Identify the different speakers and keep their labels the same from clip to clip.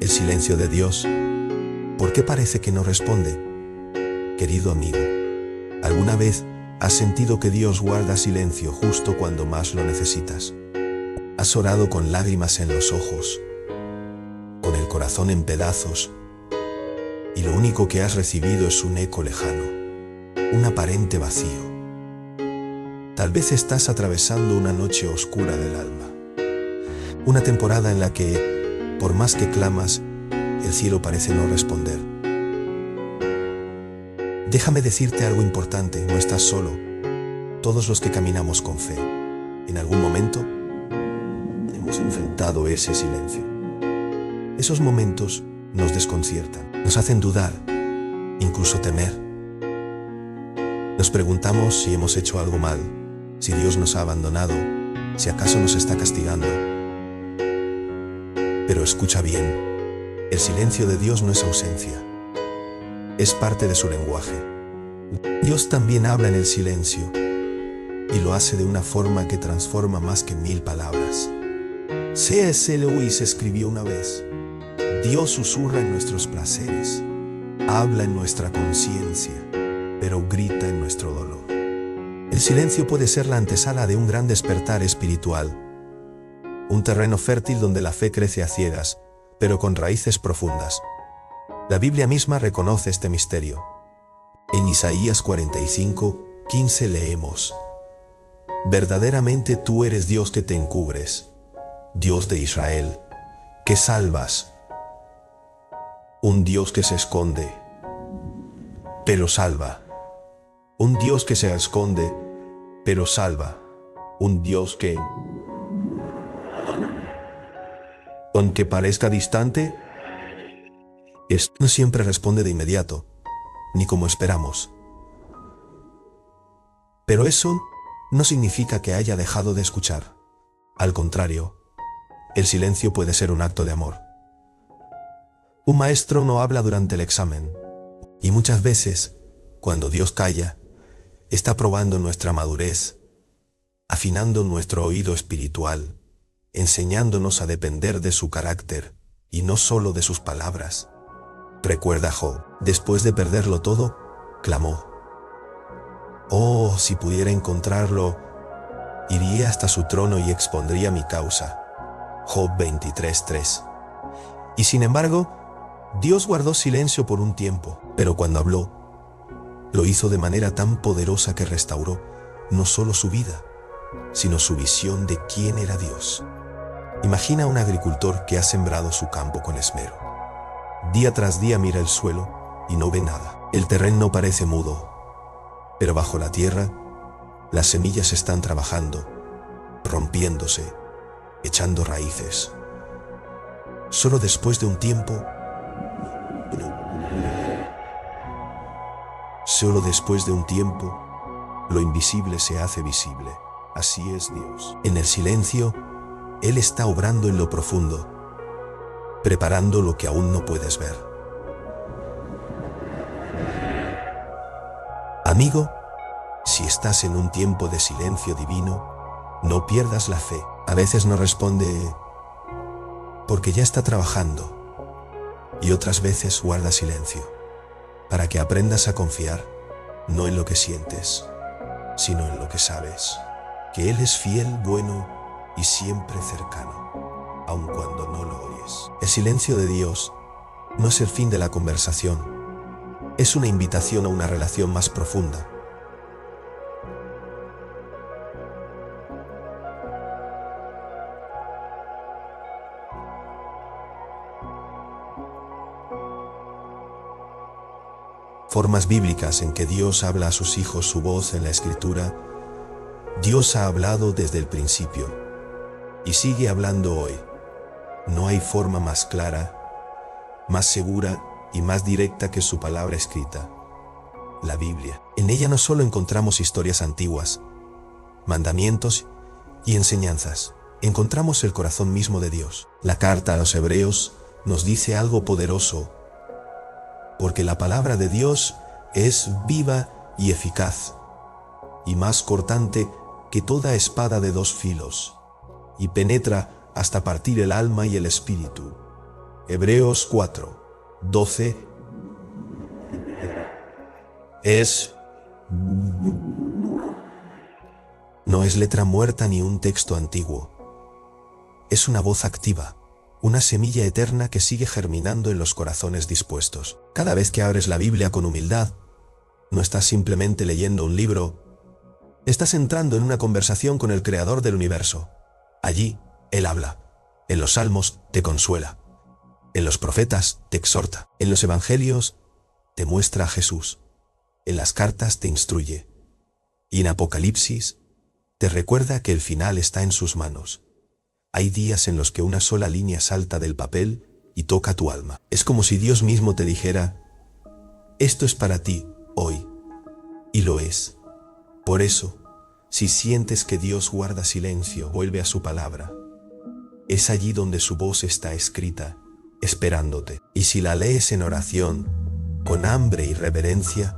Speaker 1: El silencio de Dios. ¿Por qué parece que no responde? Querido amigo, ¿alguna vez has sentido que Dios guarda silencio justo cuando más lo necesitas? ¿Has orado con lágrimas en los ojos, con el corazón en pedazos, y lo único que has recibido es un eco lejano, un aparente vacío? Tal vez estás atravesando una noche oscura del alma, una temporada en la que, por más que clamas, el cielo parece no responder. Déjame decirte algo importante, no estás solo. Todos los que caminamos con fe, en algún momento, hemos enfrentado ese silencio. Esos momentos nos desconciertan, nos hacen dudar, incluso temer. Nos preguntamos si hemos hecho algo mal, si Dios nos ha abandonado, si acaso nos está castigando. Pero escucha bien. El silencio de Dios no es ausencia, es parte de su lenguaje. Dios también habla en el silencio y lo hace de una forma que transforma más que 1000 palabras. C.S. Lewis escribió una vez: Dios susurra en nuestros placeres, habla en nuestra conciencia, pero grita en nuestro dolor. El silencio puede ser la antesala de un gran despertar espiritual, un terreno fértil donde la fe crece a ciegas, pero con raíces profundas. La Biblia misma reconoce este misterio. En Isaías 45:15 leemos: Verdaderamente tú eres Dios que te encubres, Dios de Israel, que salvas. Un Dios que se esconde, pero salva. Un Dios que se esconde, pero salva. Un Dios que, aunque parezca distante, no siempre responde de inmediato, ni como esperamos. Pero eso no significa que haya dejado de escuchar. Al contrario, el silencio puede ser un acto de amor. Un maestro no habla durante el examen, y muchas veces, cuando Dios calla, está probando nuestra madurez, afinando nuestro oído espiritual, enseñándonos a depender de su carácter y no solo de sus palabras. Recuerda Job, después de perderlo todo, clamó: Oh, si pudiera encontrarlo, iría hasta su trono y expondría mi causa. Job 23:3. Y sin embargo, Dios guardó silencio por un tiempo, pero cuando habló, lo hizo de manera tan poderosa que restauró no solo su vida, sino su visión de quién era Dios. Imagina a un agricultor que ha sembrado su campo con esmero. Día tras día mira el suelo y no ve nada. El terreno parece mudo, pero bajo la tierra, las semillas están trabajando, rompiéndose, echando raíces. Solo después de un tiempo, lo invisible se hace visible. Así es Dios. En el silencio, Él está obrando en lo profundo, preparando lo que aún no puedes ver. Amigo, si estás en un tiempo de silencio divino, no pierdas la fe. A veces no responde porque ya está trabajando, y otras veces guarda silencio, para que aprendas a confiar no en lo que sientes, sino en lo que sabes, que Él es fiel, bueno y siempre cercano, aun cuando no lo oyes. El silencio de Dios no es el fin de la conversación, es una invitación a una relación más profunda. Formas bíblicas en que Dios habla a sus hijos su voz en la Escritura. Dios ha hablado desde el principio y sigue hablando hoy. No hay forma más clara, más segura y más directa que su palabra escrita, la Biblia. En ella no solo encontramos historias antiguas, mandamientos y enseñanzas, encontramos el corazón mismo de Dios. La carta a los Hebreos nos dice algo poderoso, porque la palabra de Dios es viva y eficaz, y más cortante que toda espada de 2 filos, y penetra hasta partir el alma y el espíritu, Hebreos 4, 12. No es letra muerta ni un texto antiguo. Es una voz activa, una semilla eterna que sigue germinando en los corazones dispuestos. Cada vez que abres la Biblia con humildad, no estás simplemente leyendo un libro, estás entrando en una conversación con el Creador del universo. Allí, Él habla. En los Salmos te consuela. En los profetas te exhorta. En los Evangelios te muestra a Jesús. En las cartas te instruye. Y en Apocalipsis te recuerda que el final está en sus manos. Hay días en los que una sola línea salta del papel y toca tu alma. Es como si Dios mismo te dijera: esto es para ti, hoy. Y lo es. Por eso, si sientes que Dios guarda silencio, vuelve a su palabra. Es allí donde su voz está escrita, esperándote. Y si la lees en oración, con hambre y reverencia,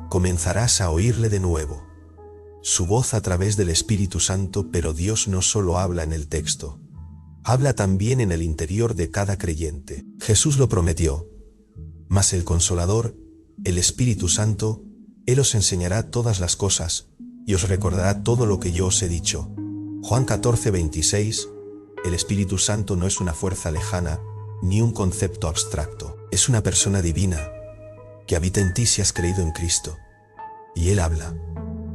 Speaker 1: comenzarás a oírle de nuevo. Su voz a través del Espíritu Santo, pero Dios no solo habla en el texto, habla también en el interior de cada creyente. Jesús lo prometió. Mas el Consolador, el Espíritu Santo, Él os enseñará todas las cosas y os recordará todo lo que yo os he dicho. Juan 14, 26. El Espíritu Santo no es una fuerza lejana ni un concepto abstracto. Es una persona divina que habita en ti si has creído en Cristo. Y Él habla,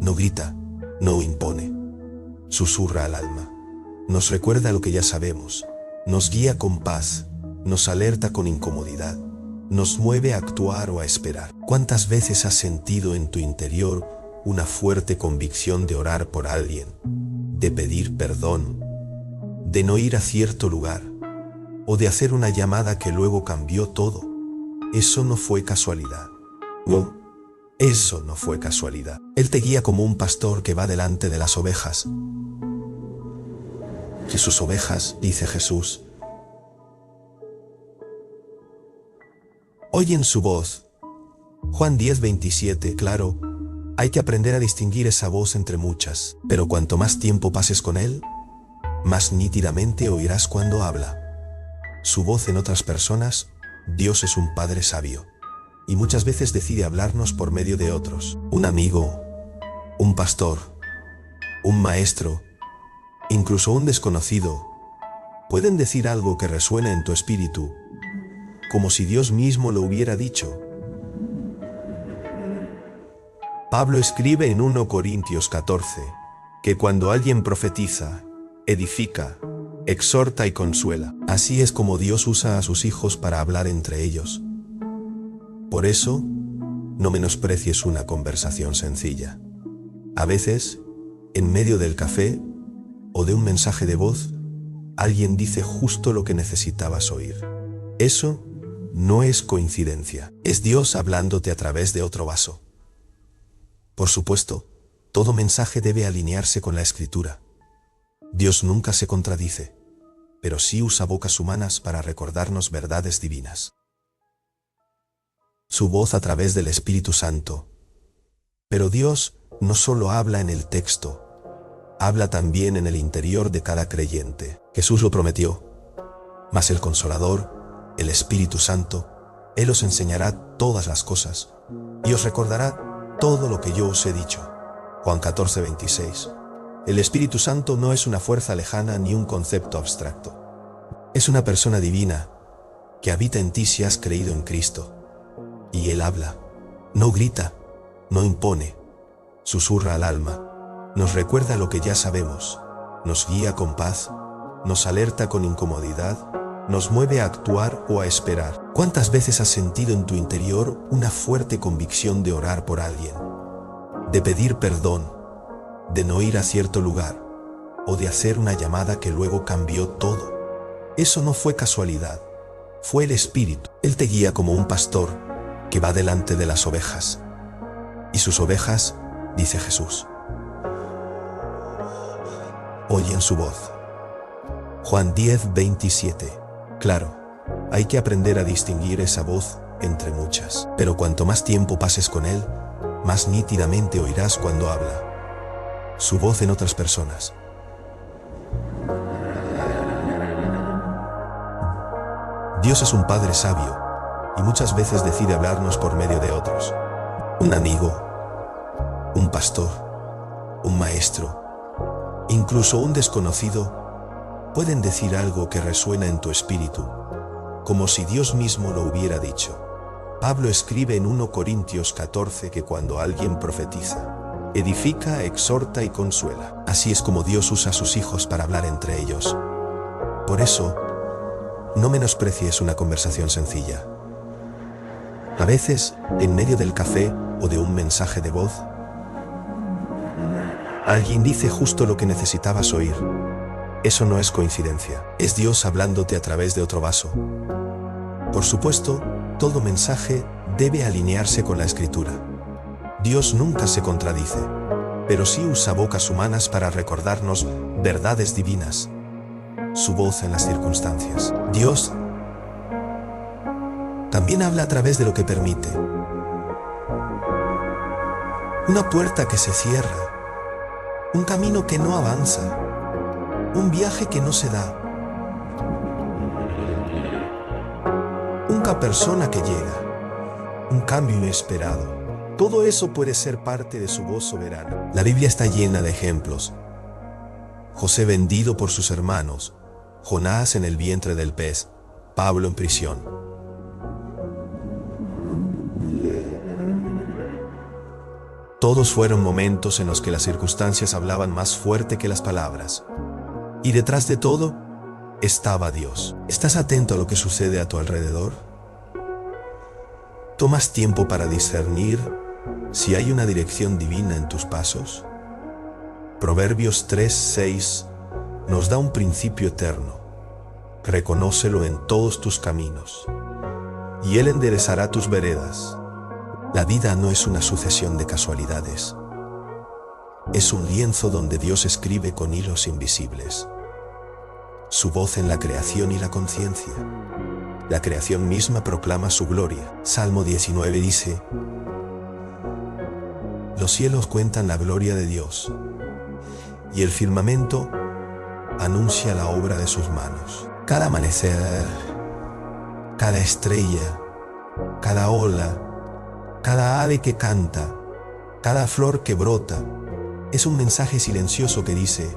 Speaker 1: no grita, no impone. Susurra al alma. Nos recuerda lo que ya sabemos. Nos guía con paz. Nos alerta con incomodidad. Nos mueve a actuar o a esperar. ¿Cuántas veces has sentido en tu interior una fuerte convicción de orar por alguien, de pedir perdón, de no ir a cierto lugar, o de hacer una llamada que luego cambió todo? Eso no fue casualidad. No, eso no fue casualidad. Él te guía como un pastor que va delante de las ovejas. Y sus ovejas, dice Jesús, oyen su voz. Juan 10, 27. Claro, hay que aprender a distinguir esa voz entre muchas, pero cuanto más tiempo pases con Él, más nítidamente oirás cuando habla. Su voz en otras personas. Dios es un Padre sabio, y muchas veces decide hablarnos por medio de otros. Un amigo, un pastor, un maestro, incluso un desconocido, pueden decir algo que resuene en tu espíritu, como si Dios mismo lo hubiera dicho. Pablo escribe en 1 Corintios 14 que cuando alguien profetiza, edifica, exhorta y consuela. Así es como Dios usa a sus hijos para hablar entre ellos. Por eso, no menosprecies una conversación sencilla. A veces, en medio del café o de un mensaje de voz, alguien dice justo lo que necesitabas oír. Eso no es coincidencia. Es Dios hablándote a través de otro vaso. Por supuesto, todo mensaje debe alinearse con la Escritura. Dios nunca se contradice, pero sí usa bocas humanas para recordarnos verdades divinas. Su voz a través del Espíritu Santo. Pero Dios no solo habla en el texto, habla también en el interior de cada creyente. Jesús lo prometió. Mas el Consolador, el Espíritu Santo, Él os enseñará todas las cosas y os recordará todo lo que yo os he dicho. Juan 14, 26. El Espíritu Santo no es una fuerza lejana ni un concepto abstracto. Es una persona divina que habita en ti si has creído en Cristo. Y Él habla, no grita, no impone, susurra al alma, nos recuerda lo que ya sabemos, nos guía con paz, nos alerta con incomodidad, nos mueve a actuar o a esperar. ¿Cuántas veces has sentido en tu interior una fuerte convicción de orar por alguien, de pedir perdón, de no ir a cierto lugar, o de hacer una llamada que luego cambió todo? Eso no fue casualidad, fue el Espíritu. Él te guía como un pastor que va delante de las ovejas. Y sus ovejas, dice Jesús, oyen su voz. Juan 10, 27. Claro, hay que aprender a distinguir esa voz entre muchas, pero cuanto más tiempo pases con Él, más nítidamente oirás cuando habla. Su voz en otras personas. Dios es un Padre sabio y muchas veces decide hablarnos por medio de otros. Un amigo, un pastor, un maestro, incluso un desconocido pueden decir algo que resuena en tu espíritu, como si Dios mismo lo hubiera dicho. Pablo escribe en 1 Corintios 14 que cuando alguien profetiza, edifica, exhorta y consuela. Así es como Dios usa a sus hijos para hablar entre ellos. Por eso, no menosprecies una conversación sencilla. A veces, en medio del café o de un mensaje de voz, alguien dice justo lo que necesitabas oír. Eso no es coincidencia. Es Dios hablándote a través de otro vaso. Por supuesto, todo mensaje debe alinearse con la Escritura. Dios nunca se contradice, pero sí usa bocas humanas para recordarnos verdades divinas. Su voz en las circunstancias. Dios también habla a través de lo que permite. Una puerta que se cierra, un camino que no avanza, un viaje que no se da, una persona que llega, un cambio inesperado. Todo eso puede ser parte de su voz soberana. La Biblia está llena de ejemplos. José vendido por sus hermanos, Jonás en el vientre del pez, Pablo en prisión. Todos fueron momentos en los que las circunstancias hablaban más fuerte que las palabras. Y detrás de todo, estaba Dios. ¿Estás atento a lo que sucede a tu alrededor? ¿Tomas tiempo para discernir si hay una dirección divina en tus pasos? Proverbios 3:6 nos da un principio eterno. Reconócelo en todos tus caminos, y Él enderezará tus veredas. La vida no es una sucesión de casualidades. Es un lienzo donde Dios escribe con hilos invisibles. Su voz en la creación y la conciencia. La creación misma proclama su gloria. Salmo 19 dice: los cielos cuentan la gloria de Dios, y el firmamento anuncia la obra de sus manos. Cada amanecer, cada estrella, cada ola, cada ave que canta, cada flor que brota, es un mensaje silencioso que dice: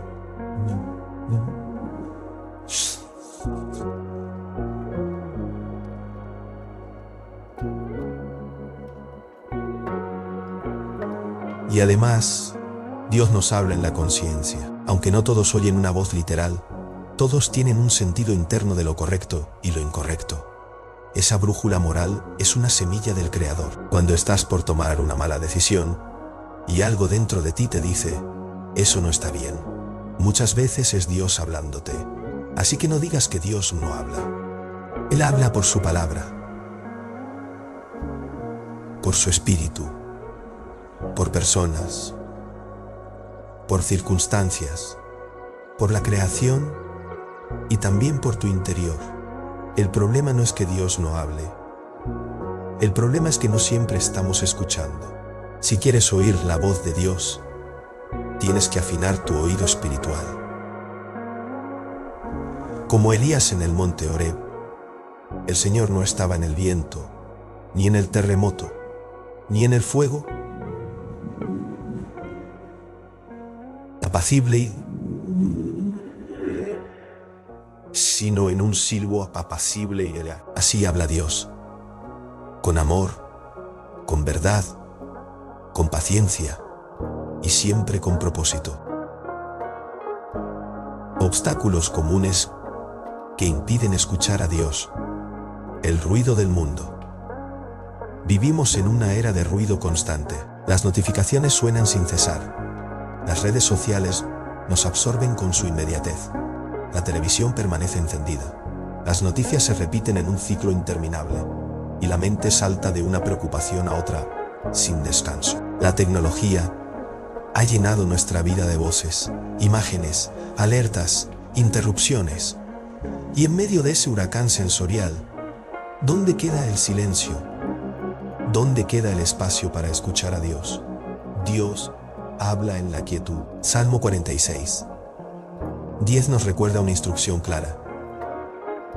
Speaker 1: y además, Dios nos habla en la conciencia. Aunque no todos oyen una voz literal, todos tienen un sentido interno de lo correcto y lo incorrecto. Esa brújula moral es una semilla del Creador. Cuando estás por tomar una mala decisión y algo dentro de ti te dice: eso no está bien, muchas veces es Dios hablándote. Así que no digas que Dios no habla. Él habla por su palabra, por su espíritu, por personas, por circunstancias, por la creación y también por tu interior. El problema no es que Dios no hable. El problema es que no siempre estamos escuchando. Si quieres oír la voz de Dios, tienes que afinar tu oído espiritual. Como Elías en el monte Horeb, el Señor no estaba en el viento, ni en el terremoto, ni en el fuego apacible, sino en un silbo apacible y allá. Así habla Dios, con amor, con verdad, con paciencia y siempre con propósito. Obstáculos comunes que impiden escuchar a Dios. El ruido del mundo. Vivimos en una era de ruido constante. Las notificaciones suenan sin cesar. Las redes sociales nos absorben con su inmediatez. La televisión permanece encendida. Las noticias se repiten en un ciclo interminable y la mente salta de una preocupación a otra sin descanso. La tecnología ha llenado nuestra vida de voces, imágenes, alertas, interrupciones. Y en medio de ese huracán sensorial, ¿dónde queda el silencio? ¿Dónde queda el espacio para escuchar a Dios? Dios habla en la quietud. Salmo 46:10 nos recuerda una instrucción clara.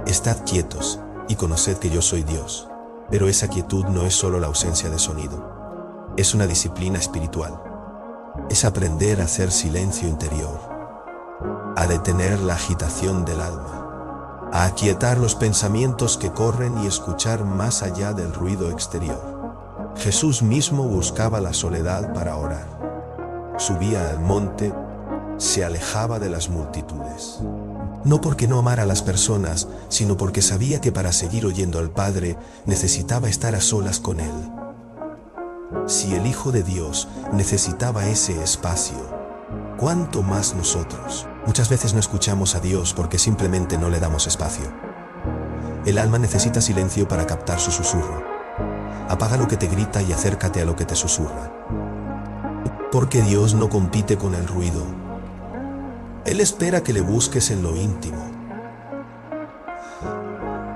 Speaker 1: Estad quietos y conoced que yo soy Dios. Pero esa quietud no es solo la ausencia de sonido. Es una disciplina espiritual. Es aprender a hacer silencio interior, a detener la agitación del alma, a aquietar los pensamientos que corren y escuchar más allá del ruido exterior. Jesús mismo buscaba la soledad para orar. Subía al monte, se alejaba de las multitudes. No porque no amara a las personas, sino porque sabía que para seguir oyendo al Padre necesitaba estar a solas con Él. Si el Hijo de Dios necesitaba ese espacio, ¿cuánto más nosotros? Muchas veces no escuchamos a Dios porque simplemente no le damos espacio. El alma necesita silencio para captar su susurro. Apaga lo que te grita y acércate a lo que te susurra. Porque Dios no compite con el ruido. Él espera que le busques en lo íntimo.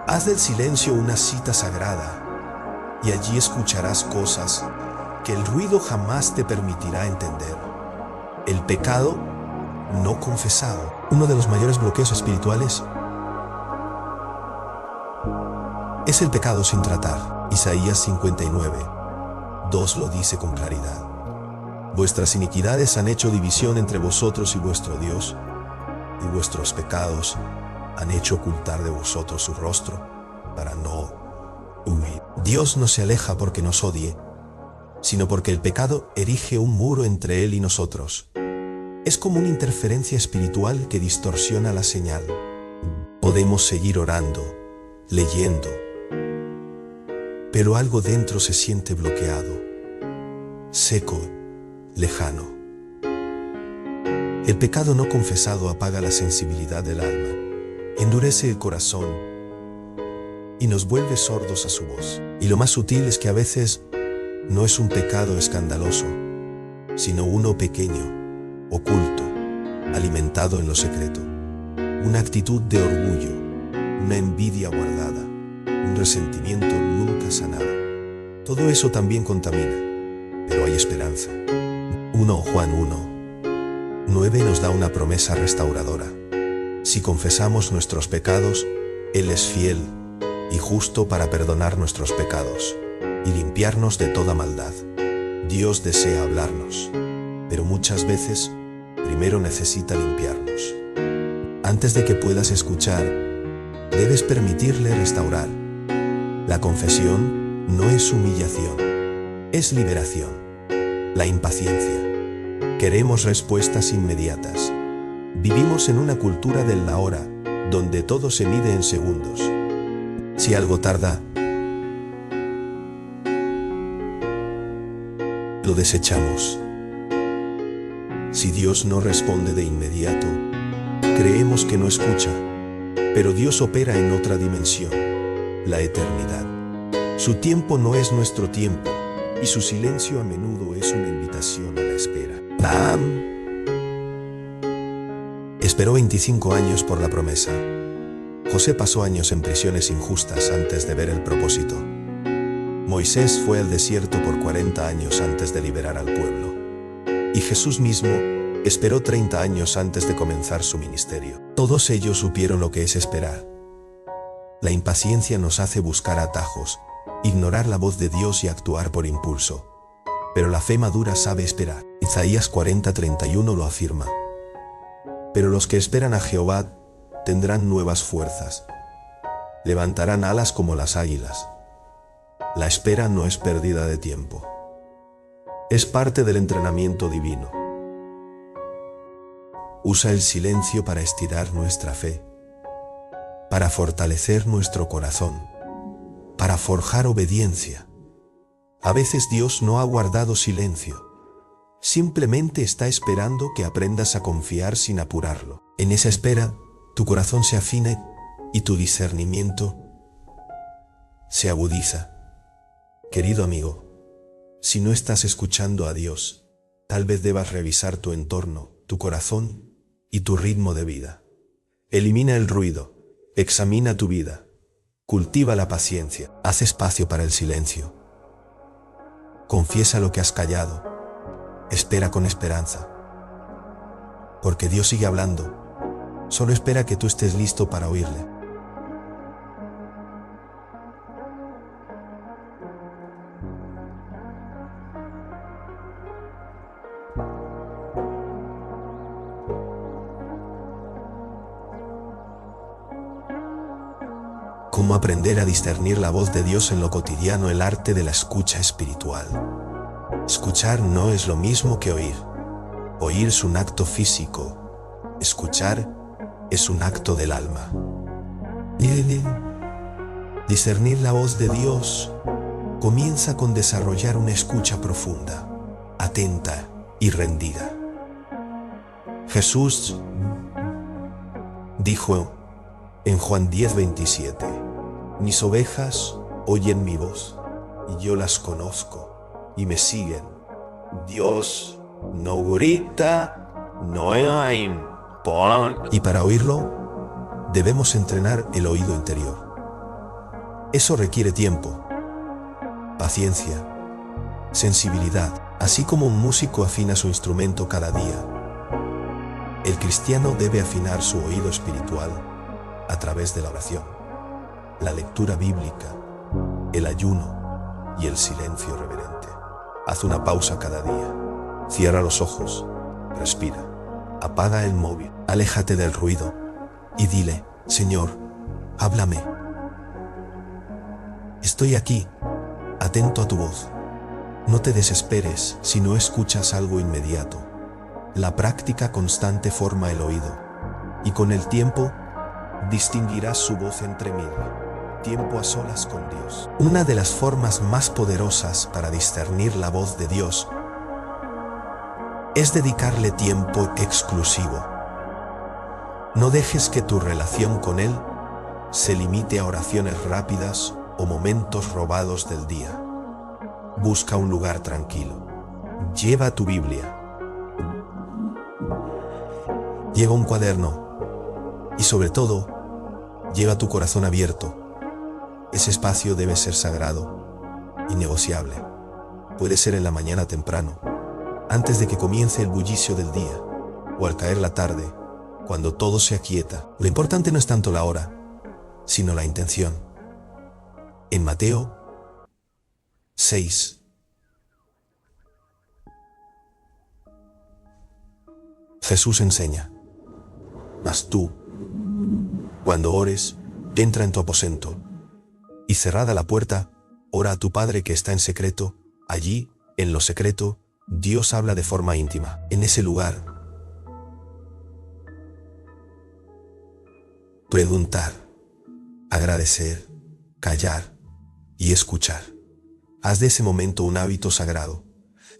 Speaker 1: Haz del silencio una cita sagrada y allí escucharás cosas que el ruido jamás te permitirá entender. El pecado no confesado. Uno de los mayores bloqueos espirituales es el pecado sin tratar. Isaías 59:2 lo dice con claridad. Vuestras iniquidades han hecho división entre vosotros y vuestro Dios, y vuestros pecados han hecho ocultar de vosotros su rostro para no huir. Dios no se aleja porque nos odie, sino porque el pecado erige un muro entre Él y nosotros. Es como una interferencia espiritual que distorsiona la señal. Podemos seguir orando, leyendo, pero algo dentro se siente bloqueado, seco, lejano. El pecado no confesado apaga la sensibilidad del alma, endurece el corazón y nos vuelve sordos a su voz. Y lo más sutil es que a veces no es un pecado escandaloso, sino uno pequeño, oculto, alimentado en lo secreto. Una actitud de orgullo, una envidia guardada, un resentimiento nunca sanado. Todo eso también contamina, pero hay esperanza. 1 Juan 1:9 nos da una promesa restauradora. Si confesamos nuestros pecados, Él es fiel y justo para perdonar nuestros pecados y limpiarnos de toda maldad. Dios desea hablarnos, pero muchas veces primero necesita limpiarnos. Antes de que puedas escuchar, debes permitirle restaurar. La confesión no es humillación, es liberación. La impaciencia. Queremos respuestas inmediatas. Vivimos en una cultura del ahora, donde todo se mide en segundos. Si algo tarda, lo desechamos. Si Dios no responde de inmediato, creemos que no escucha, pero Dios opera en otra dimensión, la eternidad. Su tiempo no es nuestro tiempo, y su silencio a menudo es una invitación a la espera. Abraham esperó 25 años por la promesa. José pasó años en prisiones injustas antes de ver el propósito. Moisés fue al desierto por 40 años antes de liberar al pueblo. Y Jesús mismo esperó 30 años antes de comenzar su ministerio. Todos ellos supieron lo que es esperar. La impaciencia nos hace buscar atajos, ignorar la voz de Dios y actuar por impulso. Pero la fe madura sabe esperar. Isaías 40:31 lo afirma. Pero los que esperan a Jehová tendrán nuevas fuerzas. Levantarán alas como las águilas. La espera no es pérdida de tiempo. Es parte del entrenamiento divino. Usa el silencio para estirar nuestra fe, para fortalecer nuestro corazón, para forjar obediencia. A veces Dios no ha guardado silencio. Simplemente está esperando que aprendas a confiar sin apurarlo. En esa espera, tu corazón se afina y tu discernimiento se agudiza. Querido amigo, si no estás escuchando a Dios, tal vez debas revisar tu entorno, tu corazón y tu ritmo de vida. Elimina el ruido, examina tu vida, cultiva la paciencia, haz espacio para el silencio. Confiesa lo que has callado, espera con esperanza. Porque Dios sigue hablando, solo espera que tú estés listo para oírle. Cómo aprender a discernir la voz de Dios en lo cotidiano, el arte de la escucha espiritual. Escuchar no es lo mismo que oír. Oír es un acto físico. Escuchar es un acto del alma. Discernir la voz de Dios comienza con desarrollar una escucha profunda, atenta y rendida. Jesús dijo en Juan 10:27, mis ovejas oyen mi voz, y yo las conozco, y me siguen. Dios no grita, no hay. Y para oírlo, debemos entrenar el oído interior. Eso requiere tiempo, paciencia, sensibilidad, así como un músico afina su instrumento cada día. El cristiano debe afinar su oído espiritual a través de la oración, la lectura bíblica, el ayuno y el silencio reverente. Haz una pausa cada día. Cierra los ojos, respira, apaga el móvil, aléjate del ruido y dile, Señor, háblame. Estoy aquí, atento a tu voz. No te desesperes si no escuchas algo inmediato. La práctica constante forma el oído, y con el tiempo distinguirás su voz entre mil. Tiempo a solas con Dios. Una de las formas más poderosas para discernir la voz de Dios es dedicarle tiempo exclusivo. No dejes que tu relación con Él se limite a oraciones rápidas o momentos robados del día. Busca un lugar tranquilo. Lleva tu Biblia. Lleva un cuaderno y sobre todo, lleva tu corazón abierto. Ese espacio debe ser sagrado, innegociable. Puede ser en la mañana temprano, antes de que comience el bullicio del día, o al caer la tarde, cuando todo se aquieta. Lo importante no es tanto la hora, sino la intención. En Mateo 6, Jesús enseña, mas tú, cuando ores, entra en tu aposento, y cerrada la puerta, ora a tu Padre que está en secreto. Allí, en lo secreto, Dios habla de forma íntima. En ese lugar, preguntar, agradecer, callar y escuchar. Haz de ese momento un hábito sagrado,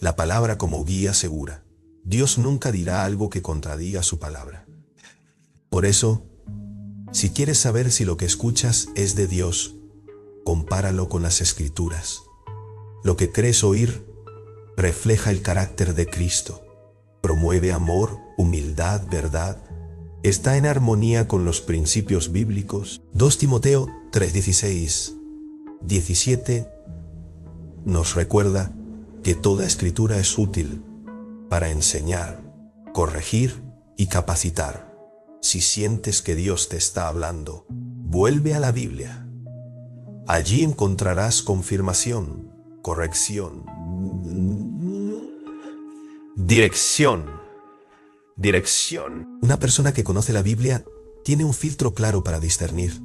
Speaker 1: la palabra como guía segura. Dios nunca dirá algo que contradiga su palabra. Por eso, si quieres saber si lo que escuchas es de Dios, compáralo con las Escrituras. Lo que crees oír refleja el carácter de Cristo. Promueve amor, humildad, verdad. Está en armonía con los principios bíblicos. 2 Timoteo 3:16, 17 nos recuerda que toda escritura es útil para enseñar, corregir y capacitar. Si sientes que Dios te está hablando, vuelve a la Biblia. Allí encontrarás confirmación, corrección, dirección. Una persona que conoce la Biblia tiene un filtro claro para discernir.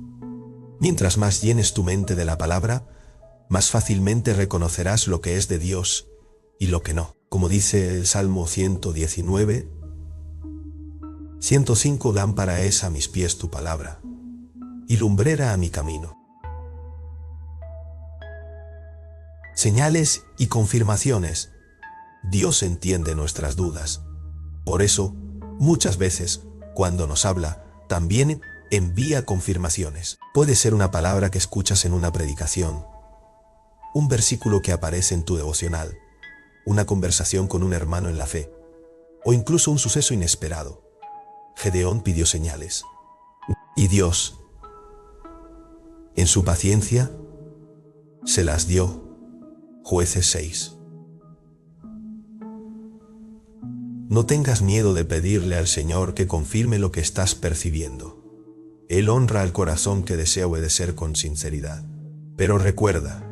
Speaker 1: Mientras más llenes tu mente de la palabra, más fácilmente reconocerás lo que es de Dios y lo que no. Como dice el Salmo 119, 105, lámpara es a mis pies tu palabra, y lumbrera a mi camino. Señales y confirmaciones. Dios entiende nuestras dudas. Por eso, muchas veces, cuando nos habla, también envía confirmaciones. Puede ser una palabra que escuchas en una predicación, un versículo que aparece en tu devocional, una conversación con un hermano en la fe, o incluso un suceso inesperado. Gedeón pidió señales, y Dios, en su paciencia, se las dio. Jueces 6. No tengas miedo de pedirle al Señor que confirme lo que estás percibiendo. Él honra al corazón que desea obedecer con sinceridad. Pero recuerda,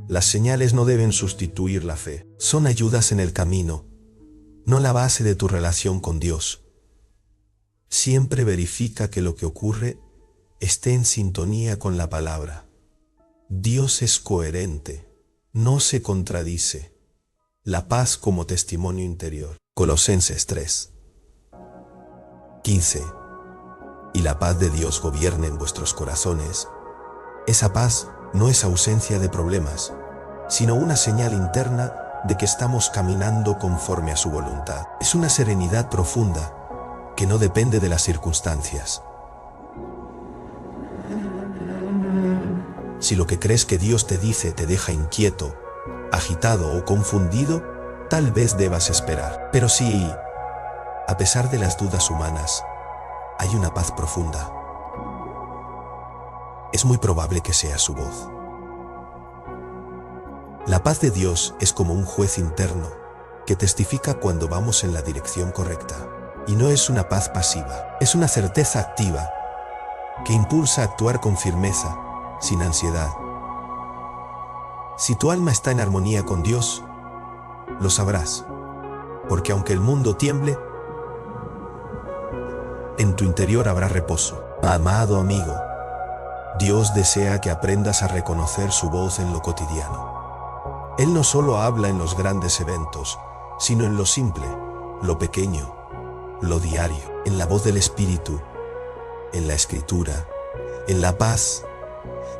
Speaker 1: las señales no deben sustituir la fe. Son ayudas en el camino, no la base de tu relación con Dios. Siempre verifica que lo que ocurre esté en sintonía con la palabra. Dios es coherente, no se contradice. La paz como testimonio interior. Colosenses 3:15. Y la paz de Dios gobierne en vuestros corazones. Esa paz no es ausencia de problemas, sino una señal interna de que estamos caminando conforme a su voluntad. Es una serenidad profunda que no depende de las circunstancias. Si lo que crees que Dios te dice te deja inquieto, agitado o confundido, tal vez debas esperar. Pero si, a pesar de las dudas humanas, hay una paz profunda, es muy probable que sea su voz. La paz de Dios es como un juez interno que testifica cuando vamos en la dirección correcta. Y no es una paz pasiva, es una certeza activa que impulsa a actuar con firmeza, sin ansiedad. Si tu alma está en armonía con Dios, lo sabrás, porque aunque el mundo tiemble, en tu interior habrá reposo. Amado amigo, Dios desea que aprendas a reconocer su voz en lo cotidiano. Él no solo habla en los grandes eventos, sino en lo simple, lo pequeño, lo diario, en la voz del Espíritu, en la Escritura, en la paz,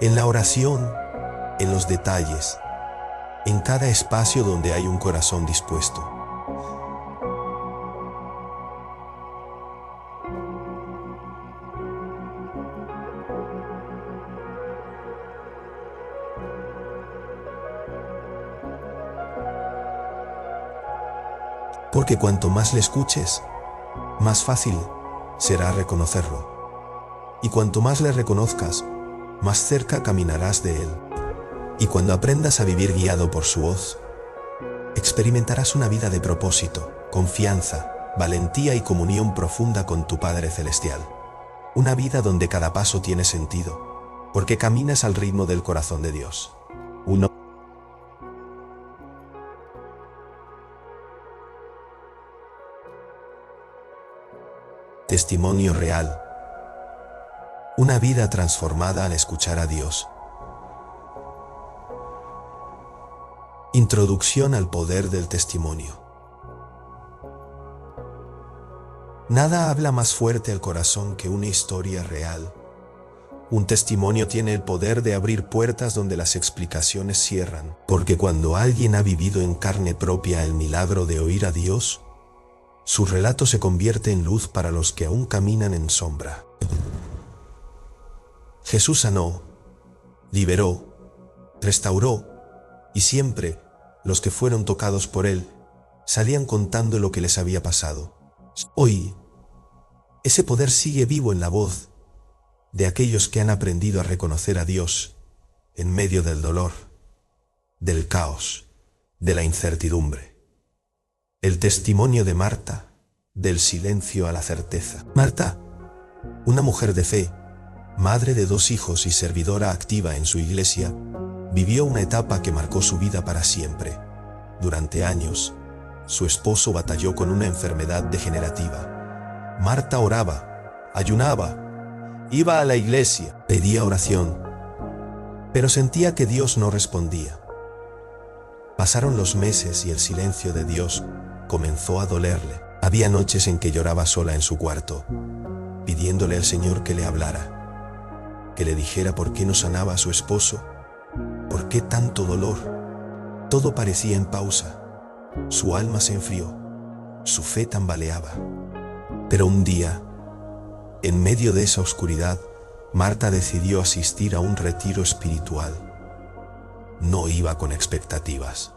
Speaker 1: en la oración, en los detalles, en cada espacio donde hay un corazón dispuesto. Porque cuanto más le escuches, más fácil será reconocerlo. Y cuanto más le reconozcas, más cerca caminarás de él. Y cuando aprendas a vivir guiado por su voz, experimentarás una vida de propósito, confianza, valentía y comunión profunda con tu Padre Celestial. Una vida donde cada paso tiene sentido, porque caminas al ritmo del corazón de Dios. Testimonio real. Una vida transformada al escuchar a Dios. Introducción al poder del testimonio. Nada habla más fuerte al corazón que una historia real. Un testimonio tiene el poder de abrir puertas donde las explicaciones cierran, porque cuando alguien ha vivido en carne propia el milagro de oír a Dios, su relato se convierte en luz para los que aún caminan en sombra. Jesús sanó, liberó, restauró, y siempre los que fueron tocados por él salían contando lo que les había pasado. Hoy, ese poder sigue vivo en la voz de aquellos que han aprendido a reconocer a Dios en medio del dolor, del caos, de la incertidumbre. El testimonio de Marta, del silencio a la certeza. Marta, una mujer de fe, madre de 2 hijos y servidora activa en su iglesia, vivió una etapa que marcó su vida para siempre. Durante años, su esposo batalló con una enfermedad degenerativa. Marta oraba, ayunaba, iba a la iglesia, pedía oración, pero sentía que Dios no respondía. Pasaron los meses y el silencio de Dios comenzó a dolerle. Había noches en que lloraba sola en su cuarto, pidiéndole al Señor que le hablara, que le dijera por qué no sanaba a su esposo, por qué tanto dolor. Todo parecía en pausa. Su alma se enfrió, su fe tambaleaba. Pero un día, en medio de esa oscuridad, Marta decidió asistir a un retiro espiritual. No iba con expectativas,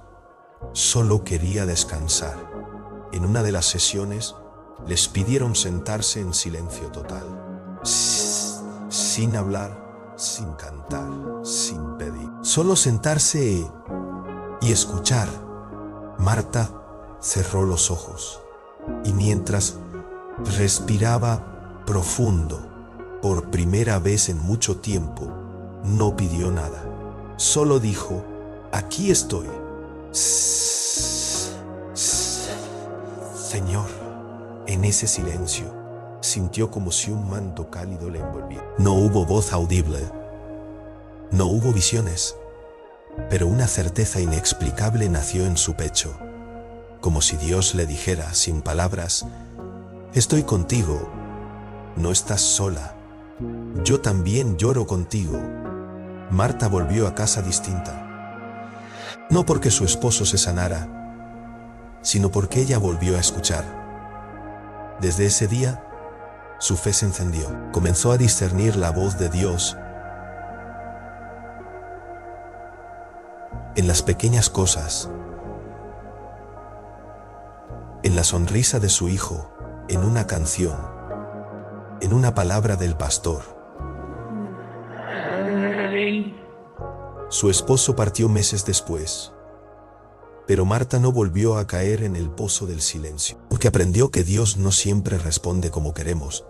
Speaker 1: solo quería descansar. En una de las sesiones, les pidieron sentarse en silencio total, sin hablar, sin cantar, sin pedir. Solo sentarse y escuchar. Marta cerró los ojos y mientras respiraba profundo, por primera vez en mucho tiempo, no pidió nada. Solo dijo, aquí estoy. Señor, en ese silencio sintió como si un manto cálido le envolviera. No hubo voz audible, no hubo visiones, pero una certeza inexplicable nació en su pecho, como si Dios le dijera, sin palabras: estoy contigo, no estás sola, yo también lloro contigo. Marta volvió a casa distinta, no porque su esposo se sanara, sino porque ella volvió a escuchar. Desde ese día, su fe se encendió, comenzó a discernir la voz de Dios en las pequeñas cosas, en la sonrisa de su hijo, en una canción, en una palabra del pastor. Su esposo partió meses después, pero Marta no volvió a caer en el pozo del silencio, porque aprendió que Dios no siempre responde como queremos,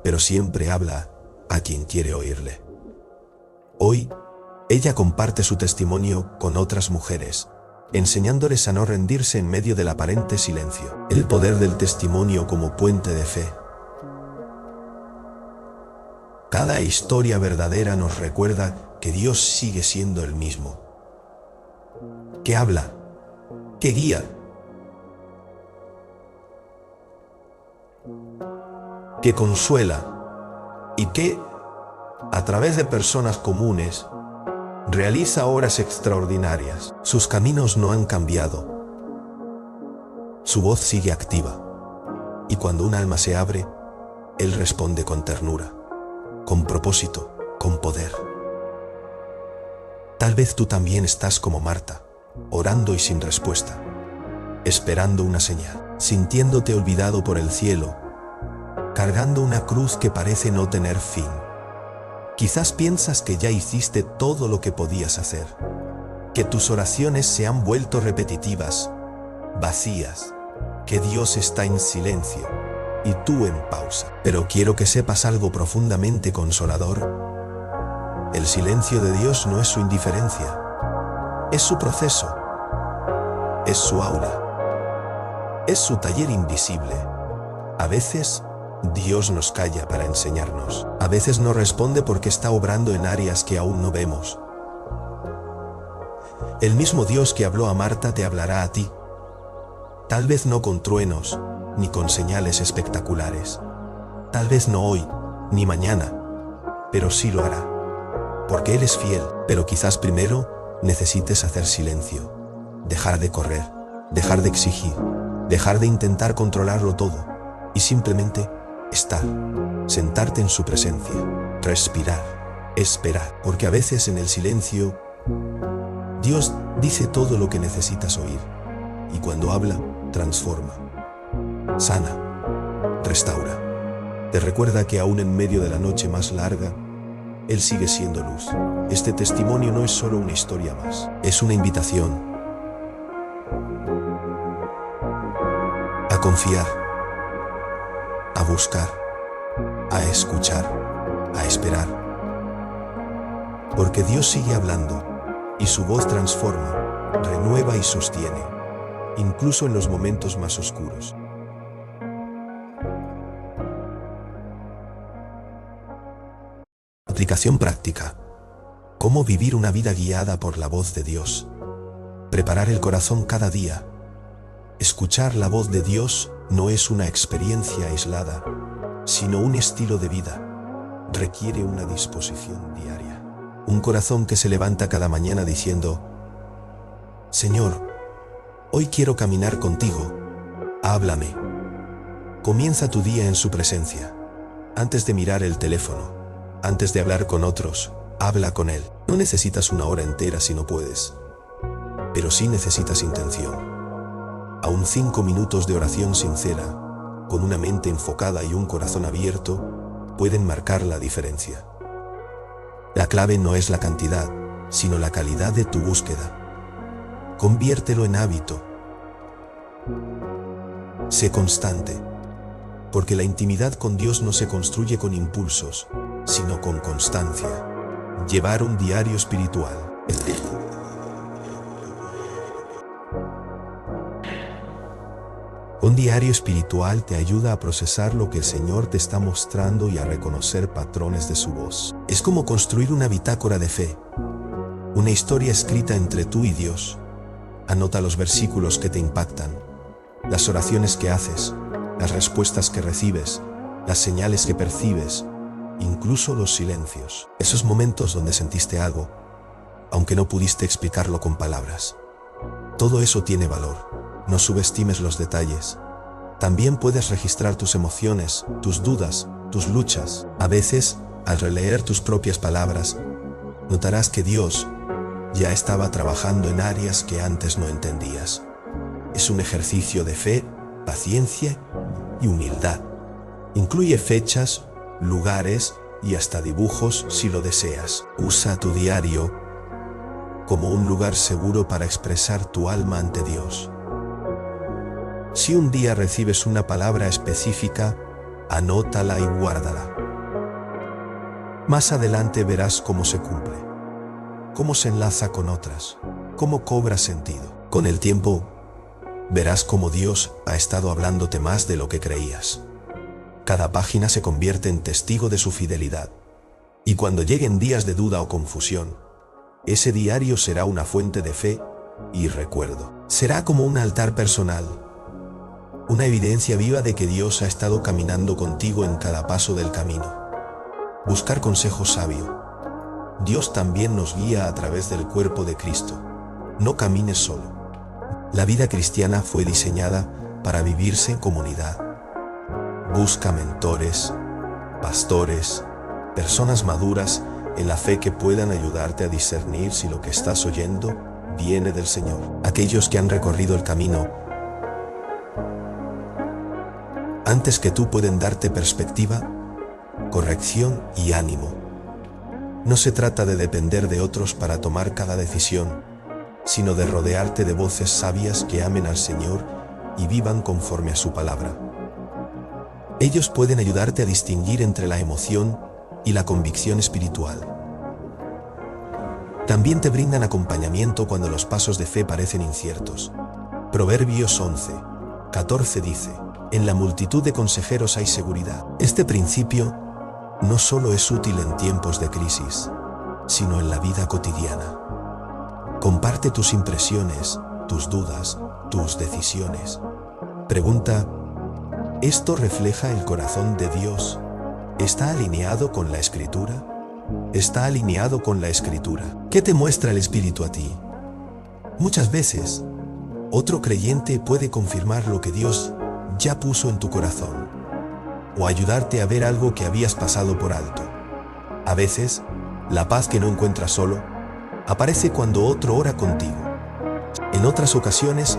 Speaker 1: pero siempre habla a quien quiere oírle. Hoy, ella comparte su testimonio con otras mujeres, enseñándoles a no rendirse en medio del aparente silencio. El poder del testimonio como puente de fe. Cada historia verdadera nos recuerda que Dios sigue siendo el mismo, que habla, que guía, que consuela y que, a través de personas comunes, realiza obras extraordinarias. Sus caminos no han cambiado. Su voz sigue activa. Y cuando un alma se abre, Él responde con ternura, con propósito, con poder. Tal vez tú también estás como Marta, orando y sin respuesta, esperando una señal, sintiéndote olvidado por el cielo, cargando una cruz que parece no tener fin. Quizás piensas que ya hiciste todo lo que podías hacer, que tus oraciones se han vuelto repetitivas, vacías, que Dios está en silencio y tú en pausa. Pero quiero que sepas algo profundamente consolador. El silencio de Dios no es su indiferencia, es su proceso, es su aula, es su taller invisible. A veces, Dios nos calla para enseñarnos. A veces no responde porque está obrando en áreas que aún no vemos. El mismo Dios que habló a Marta te hablará a ti. Tal vez no con truenos, ni con señales espectaculares. Tal vez no hoy, ni mañana, pero sí lo hará. Porque Él es fiel, pero quizás primero necesites hacer silencio, dejar de correr, dejar de exigir, dejar de intentar controlarlo todo y simplemente estar, sentarte en su presencia, respirar, esperar. Porque a veces en el silencio, Dios dice todo lo que necesitas oír y cuando habla, transforma, sana, restaura. Te recuerda que aún en medio de la noche más larga, Él sigue siendo luz. Este testimonio no es solo una historia más, es una invitación a confiar, a buscar, a escuchar, a esperar. Porque Dios sigue hablando y su voz transforma, renueva y sostiene, incluso en los momentos más oscuros. Aplicación práctica. ¿Cómo vivir una vida guiada por la voz de Dios? Preparar el corazón cada día. Escuchar la voz de Dios no es una experiencia aislada, sino un estilo de vida. Requiere una disposición diaria. Un corazón que se levanta cada mañana diciendo: Señor, hoy quiero caminar contigo. Háblame. Comienza tu día en su presencia. Antes de mirar el teléfono, antes de hablar con otros, habla con Él. No necesitas una hora entera si no puedes, pero sí necesitas intención. Aún 5 minutos de oración sincera, con una mente enfocada y un corazón abierto, pueden marcar la diferencia. La clave no es la cantidad, sino la calidad de tu búsqueda. Conviértelo en hábito. Sé constante, porque la intimidad con Dios no se construye con impulsos, sino con constancia. Llevar un diario espiritual. Un diario espiritual te ayuda a procesar lo que el Señor te está mostrando y a reconocer patrones de su voz. Es como construir una bitácora de fe, una historia escrita entre tú y Dios. Anota los versículos que te impactan, las oraciones que haces, las respuestas que recibes, las señales que percibes, incluso los silencios. Esos momentos donde sentiste algo, aunque no pudiste explicarlo con palabras. Todo eso tiene valor. No subestimes los detalles. También puedes registrar tus emociones, tus dudas, tus luchas. A veces, al releer tus propias palabras, notarás que Dios ya estaba trabajando en áreas que antes no entendías. Es un ejercicio de fe, paciencia y humildad. Incluye fechas, lugares y hasta dibujos si lo deseas. Usa tu diario como un lugar seguro para expresar tu alma ante Dios. Si un día recibes una palabra específica, anótala y guárdala. Más adelante verás cómo se cumple, cómo se enlaza con otras, cómo cobra sentido. Con el tiempo, verás cómo Dios ha estado hablándote más de lo que creías. Cada página se convierte en testigo de su fidelidad. Y cuando lleguen días de duda o confusión, ese diario será una fuente de fe y recuerdo. Será como un altar personal, una evidencia viva de que Dios ha estado caminando contigo en cada paso del camino. Buscar consejo sabio. Dios también nos guía a través del cuerpo de Cristo. No camines solo. La vida cristiana fue diseñada para vivirse en comunidad. Busca mentores, pastores, personas maduras en la fe que puedan ayudarte a discernir si lo que estás oyendo viene del Señor. Aquellos que han recorrido el camino antes que tú pueden darte perspectiva, corrección y ánimo. No se trata de depender de otros para tomar cada decisión, sino de rodearte de voces sabias que amen al Señor y vivan conforme a su palabra. Ellos pueden ayudarte a distinguir entre la emoción y la convicción espiritual. También te brindan acompañamiento cuando los pasos de fe parecen inciertos. Proverbios 11:14 dice: en la multitud de consejeros hay seguridad. Este principio no solo es útil en tiempos de crisis, sino en la vida cotidiana. Comparte tus impresiones, tus dudas, tus decisiones. Pregunta: ¿esto refleja el corazón de Dios? ¿Está alineado con la Escritura? ¿Está alineado con la Escritura? ¿Qué te muestra el Espíritu a ti? Muchas veces, otro creyente puede confirmar lo que Dios ya puso en tu corazón, o ayudarte a ver algo que habías pasado por alto. A veces, la paz que no encuentras solo, aparece cuando otro ora contigo. En otras ocasiones,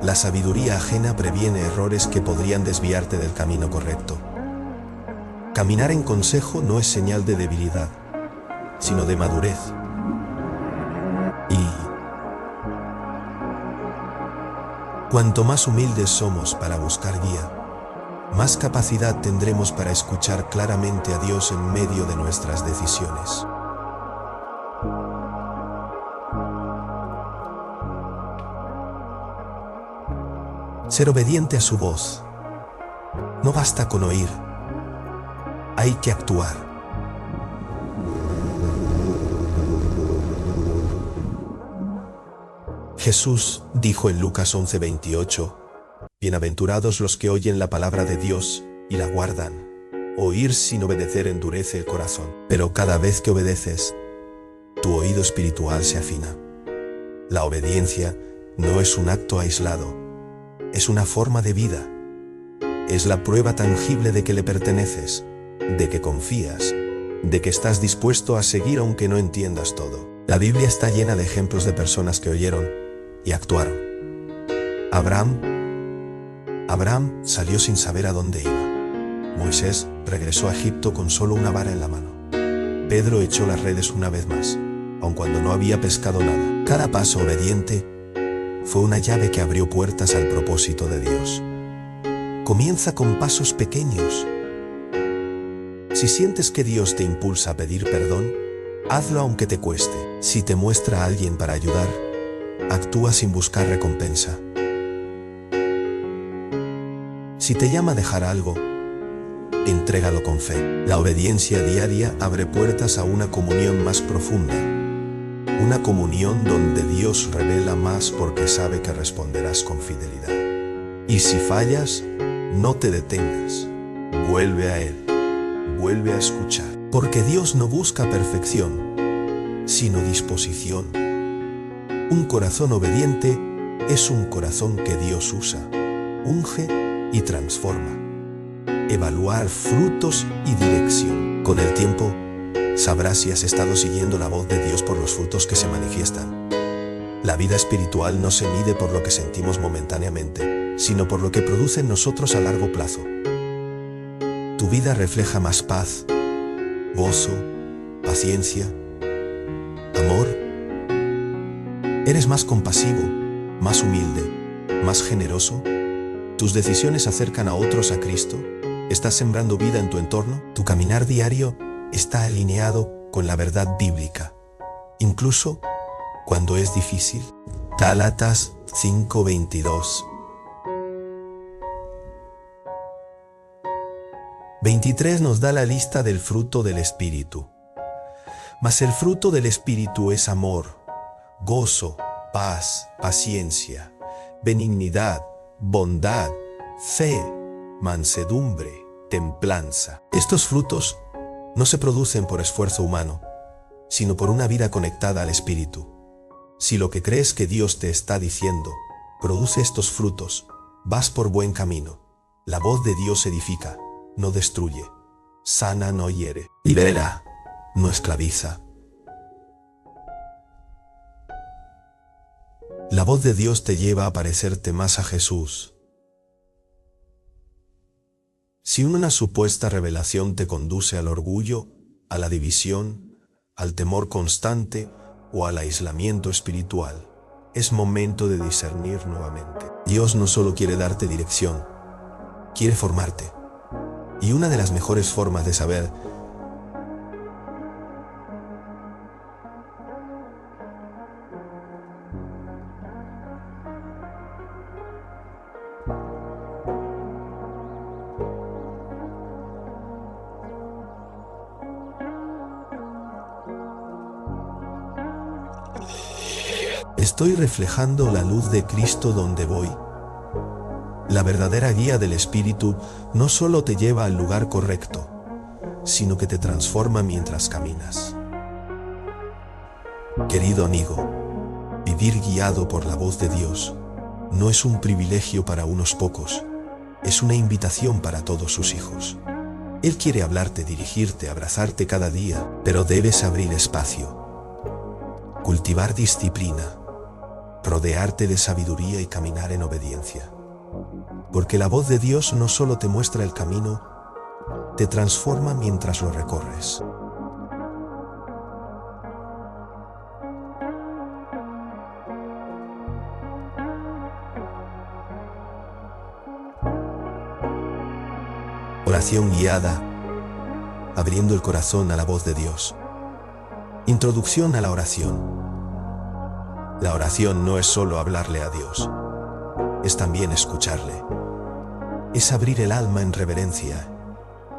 Speaker 1: la sabiduría ajena previene errores que podrían desviarte del camino correcto. Caminar en consejo no es señal de debilidad, sino de madurez. Y cuanto más humildes somos para buscar guía, más capacidad tendremos para escuchar claramente a Dios en medio de nuestras decisiones. Ser obediente a su voz. No basta con oír, hay que actuar. Jesús dijo en Lucas 11:28, bienaventurados los que oyen la palabra de Dios y la guardan. Oír sin obedecer endurece el corazón, pero cada vez que obedeces, tu oído espiritual se afina. La obediencia no es un acto aislado, es una forma de vida. Es la prueba tangible de que le perteneces, de que confías, de que estás dispuesto a seguir aunque no entiendas todo. La Biblia está llena de ejemplos de personas que oyeron y actuaron. Abraham salió sin saber a dónde iba. Moisés regresó a Egipto con solo una vara en la mano. Pedro echó las redes una vez más, aun cuando no había pescado nada. Cada paso obediente fue una llave que abrió puertas al propósito de Dios. Comienza con pasos pequeños. Si sientes que Dios te impulsa a pedir perdón, hazlo aunque te cueste. Si te muestra a alguien para ayudar, actúa sin buscar recompensa. Si te llama a dejar algo, entrégalo con fe. La obediencia diaria abre puertas a una comunión más profunda. Una comunión donde Dios revela más porque sabe que responderás con fidelidad. Y si fallas, no te detengas. Vuelve a Él. Vuelve a escuchar. Porque Dios no busca perfección, sino disposición. Un corazón obediente es un corazón que Dios usa, unge y transforma. Evaluar frutos y dirección. Con el tiempo, sabrás si has estado siguiendo la voz de Dios por los frutos que se manifiestan. La vida espiritual no se mide por lo que sentimos momentáneamente, sino por lo que produce en nosotros a largo plazo. Tu vida refleja más paz, gozo, paciencia, amor. ¿Eres más compasivo, más humilde, más generoso? ¿Tus decisiones acercan a otros a Cristo? ¿Estás sembrando vida en tu entorno? ¿Tu caminar diario está alineado con la verdad bíblica, incluso cuando es difícil? Gálatas 5:22. 23 nos da la lista del fruto del Espíritu. Mas el fruto del Espíritu es amor, gozo, paz, paciencia, benignidad, bondad, fe, mansedumbre, templanza. Estos frutos no se producen por esfuerzo humano, sino por una vida conectada al Espíritu. Si lo que crees que Dios te está diciendo produce estos frutos, vas por buen camino. La voz de Dios edifica, no destruye, sana, no hiere, libera, no esclaviza. La voz de Dios te lleva a parecerte más a Jesús. Si una supuesta revelación te conduce al orgullo, a la división, al temor constante o al aislamiento espiritual, es momento de discernir nuevamente. Dios no solo quiere darte dirección, quiere formarte. Y una de las mejores formas de saber ¿estoy reflejando la luz de Cristo donde voy? La verdadera guía del Espíritu no solo te lleva al lugar correcto, sino que te transforma mientras caminas. Querido amigo, vivir guiado por la voz de Dios no es un privilegio para unos pocos, es una invitación para todos sus hijos. Él quiere hablarte, dirigirte, abrazarte cada día, pero debes abrir espacio, cultivar disciplina, rodearte de sabiduría y caminar en obediencia. Porque la voz de Dios no solo te muestra el camino, te transforma mientras lo recorres. Oración guiada, abriendo el corazón a la voz de Dios. Introducción a la oración. La oración no es solo hablarle a Dios, es también escucharle. Es abrir el alma en reverencia,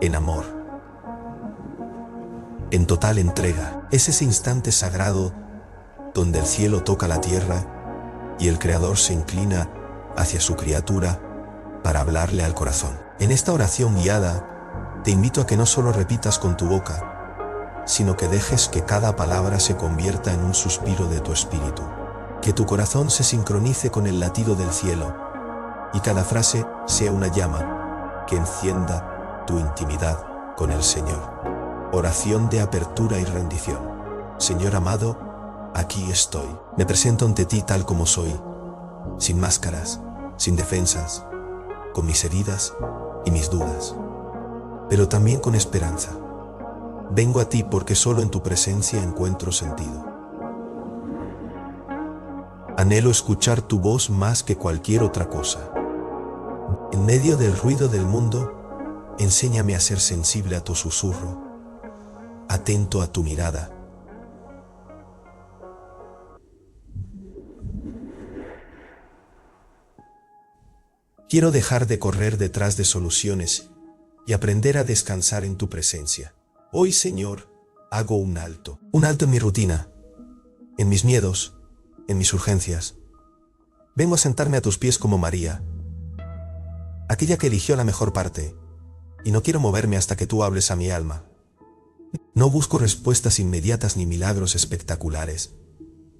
Speaker 1: en amor, en total entrega. Es ese instante sagrado donde el cielo toca la tierra y el Creador se inclina hacia su criatura para hablarle al corazón. En esta oración guiada, te invito a que no solo repitas con tu boca, sino que dejes que cada palabra se convierta en un suspiro de tu espíritu. Que tu corazón se sincronice con el latido del cielo y cada frase sea una llama que encienda tu intimidad con el Señor. Oración de apertura y rendición. Señor amado, aquí estoy. Me presento ante ti tal como soy, sin máscaras, sin defensas, con mis heridas y mis dudas, pero también con esperanza. Vengo a ti porque solo en tu presencia encuentro sentido. Anhelo escuchar tu voz más que cualquier otra cosa. En medio del ruido del mundo, enséñame a ser sensible a tu susurro, atento a tu mirada. Quiero dejar de correr detrás de soluciones y aprender a descansar en tu presencia. Hoy, Señor, hago un alto en mi rutina, en mis miedos, en mis urgencias. Vengo a sentarme a tus pies como María, aquella que eligió la mejor parte, y no quiero moverme hasta que tú hables a mi alma. No busco respuestas inmediatas ni milagros espectaculares,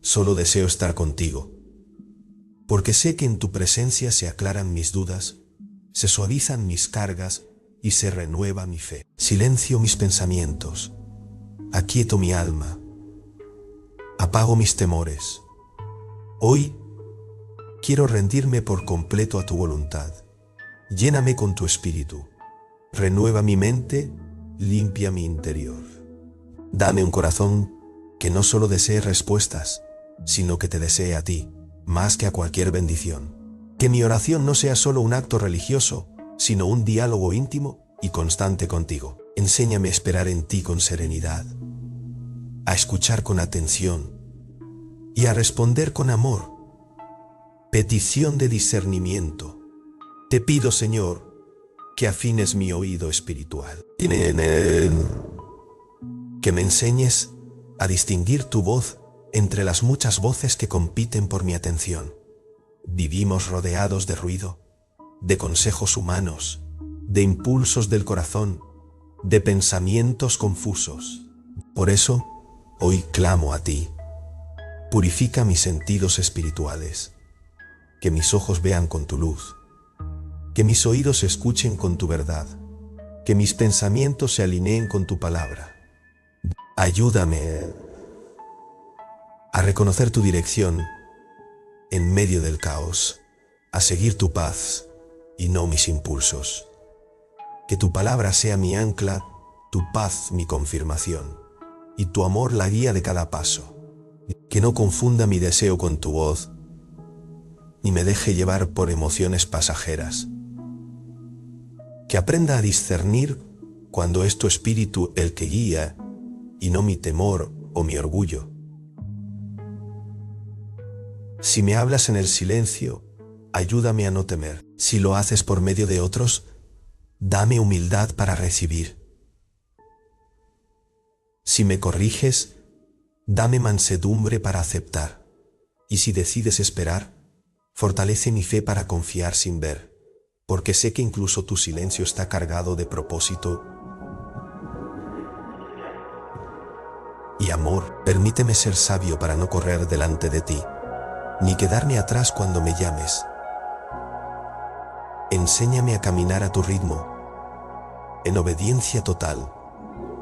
Speaker 1: solo deseo estar contigo, porque sé que en tu presencia se aclaran mis dudas, se suavizan mis cargas y se renueva mi fe. Silencio mis pensamientos, aquieto mi alma, apago mis temores. Hoy quiero rendirme por completo a tu voluntad. Lléname con tu espíritu, renueva mi mente, limpia mi interior. Dame un corazón que no solo desee respuestas, sino que te desee a ti, más que a cualquier bendición. Que mi oración no sea solo un acto religioso, sino un diálogo íntimo y constante contigo. Enséñame a esperar en ti con serenidad, a escuchar con atención y a responder con amor. Petición de discernimiento. Te pido, Señor, que afines mi oído espiritual. Que me enseñes a distinguir tu voz entre las muchas voces que compiten por mi atención. Vivimos rodeados de ruido, de consejos humanos, de impulsos del corazón, de pensamientos confusos. Por eso, hoy clamo a ti. Purifica mis sentidos espirituales, que mis ojos vean con tu luz, que mis oídos escuchen con tu verdad, que mis pensamientos se alineen con tu palabra. Ayúdame a reconocer tu dirección en medio del caos, a seguir tu paz y no mis impulsos. Que tu palabra sea mi ancla, tu paz mi confirmación, y tu amor la guía de cada paso. Que no confunda mi deseo con tu voz, ni me deje llevar por emociones pasajeras. Que aprenda a discernir cuando es tu espíritu el que guía, y no mi temor o mi orgullo. Si me hablas en el silencio, ayúdame a no temer. Si lo haces por medio de otros, dame humildad para recibir. Si me corriges, dame mansedumbre para aceptar. Y si decides esperar, fortalece mi fe para confiar sin ver, porque sé que incluso tu silencio está cargado de propósito y amor. Permíteme ser sabio para no correr delante de ti, ni quedarme atrás cuando me llames. Enséñame a caminar a tu ritmo, en obediencia total,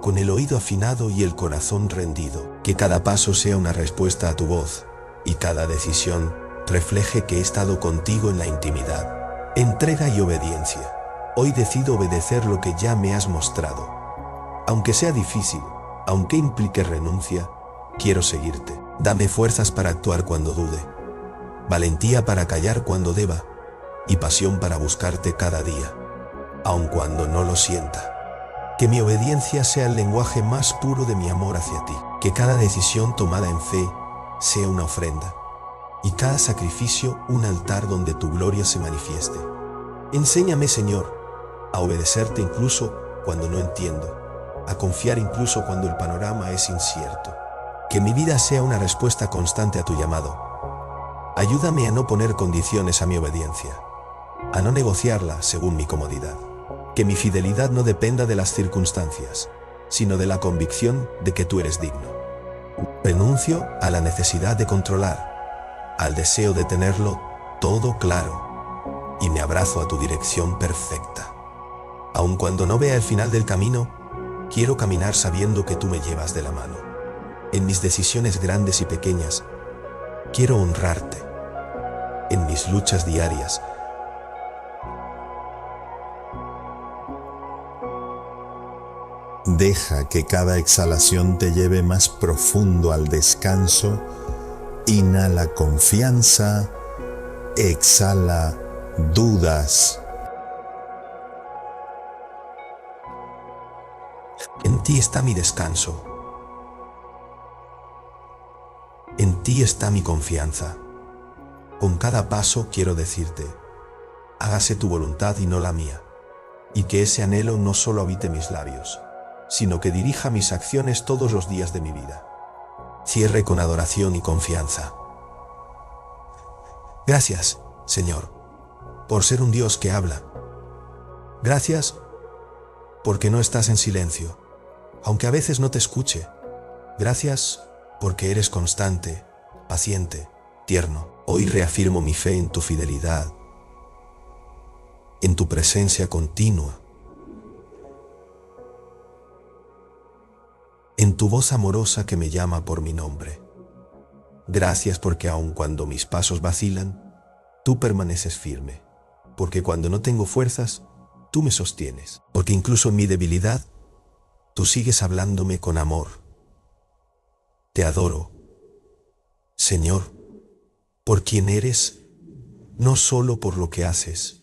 Speaker 1: con el oído afinado y el corazón rendido. Que cada paso sea una respuesta a tu voz, y cada decisión refleje que he estado contigo en la intimidad. Entrega y obediencia. Hoy decido obedecer lo que ya me has mostrado. Aunque sea difícil, aunque implique renuncia, quiero seguirte. Dame fuerzas para actuar cuando dude, valentía para callar cuando deba, y pasión para buscarte cada día, aun cuando no lo sienta. Que mi obediencia sea el lenguaje más puro de mi amor hacia ti. Que cada decisión tomada en fe sea una ofrenda, y cada sacrificio un altar donde tu gloria se manifieste. Enséñame, Señor, a obedecerte incluso cuando no entiendo, a confiar incluso cuando el panorama es incierto. Que mi vida sea una respuesta constante a tu llamado. Ayúdame a no poner condiciones a mi obediencia, a no negociarla según mi comodidad. Que mi fidelidad no dependa de las circunstancias, sino de la convicción de que tú eres digno. Renuncio a la necesidad de controlar, al deseo de tenerlo todo claro, y me abrazo a tu dirección perfecta. Aun cuando no vea el final del camino, quiero caminar sabiendo que tú me llevas de la mano. En mis decisiones grandes y pequeñas, quiero honrarte. En mis luchas diarias,
Speaker 2: deja que cada exhalación te lleve más profundo al descanso. Inhala confianza, exhala dudas.
Speaker 1: En ti está mi descanso. En ti está mi confianza. Con cada paso quiero decirte, hágase tu voluntad y no la mía, y que ese anhelo no solo habite mis labios, sino que dirija mis acciones todos los días de mi vida. Cierre con adoración y confianza. Gracias, Señor, por ser un Dios que habla. Gracias porque no estás en silencio, aunque a veces no te escuche. Gracias porque eres constante, paciente, tierno. Hoy reafirmo mi fe en tu fidelidad, en tu presencia continua, en tu voz amorosa que me llama por mi nombre. Gracias porque aun cuando mis pasos vacilan, tú permaneces firme, porque cuando no tengo fuerzas, tú me sostienes, porque incluso en mi debilidad, tú sigues hablándome con amor. Te adoro, Señor, por quien eres, no solo por lo que haces.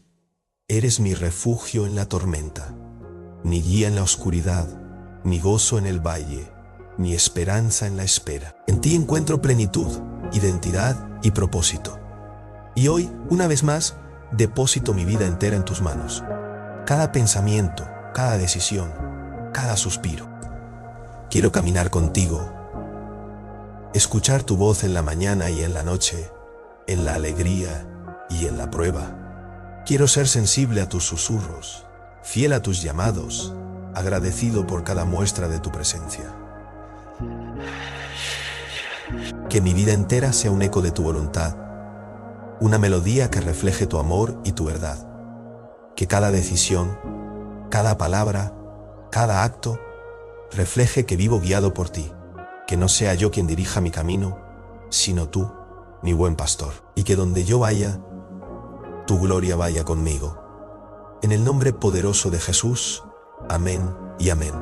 Speaker 1: Eres mi refugio en la tormenta, mi guía en la oscuridad, mi gozo en el valle, mi esperanza en la espera. En ti encuentro plenitud, identidad y propósito. Y hoy, una vez más, deposito mi vida entera en tus manos. Cada pensamiento, cada decisión, cada suspiro. Quiero caminar contigo, escuchar tu voz en la mañana y en la noche, en la alegría y en la prueba. Quiero ser sensible a tus susurros, fiel a tus llamados, agradecido por cada muestra de tu presencia. Que mi vida entera sea un eco de tu voluntad, una melodía que refleje tu amor y tu verdad. Que cada decisión, cada palabra, cada acto, refleje que vivo guiado por ti, que no sea yo quien dirija mi camino, sino tú, mi buen pastor, y que donde yo vaya, tu gloria vaya conmigo. En el nombre poderoso de Jesús, amén y amén.